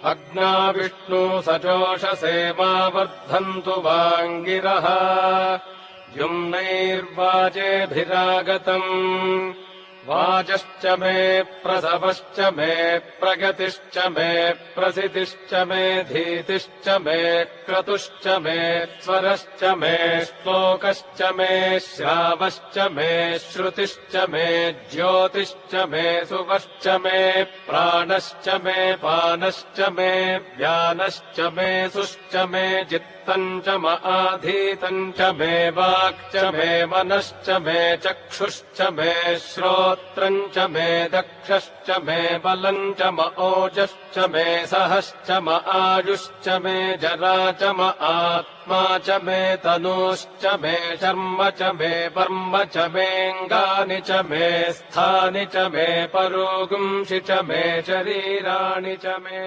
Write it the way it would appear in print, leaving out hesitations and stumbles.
अग्ना विष्णु सजोषसे मा वर्धन्तु वाङ्गिरः युम्नैर्वाजेभिरागतम् वाजश्च मे प्रसवश्च मे प्रगतिश्च मे प्रसिद्धिश्च मे धीतिश्च मे क्रतुश्च मे स्वरश्च मे श्लोकश्च मे श्रावश्च मे श्रुतिश्च मे ज्योतिश्च मे सुवश्च मे प्राणश्च मे पानश्च मे व्यानश्च मे सुश्च मे चित्तम् च म आधीतम् च मे वाक् च मे मनश्च मे चक्षुश्च मे श्रोत्रम् च मे दक्षश्च मे बलम् च म ओजश्च मे सहश्च म आयुश्च मे जरा च म आत्मा च मे तनूश्च मे शर्म च मे वर्म च मेऽङ्गानि च मे स्थानि च मे परोगुंषि च मे शरीराणि च मे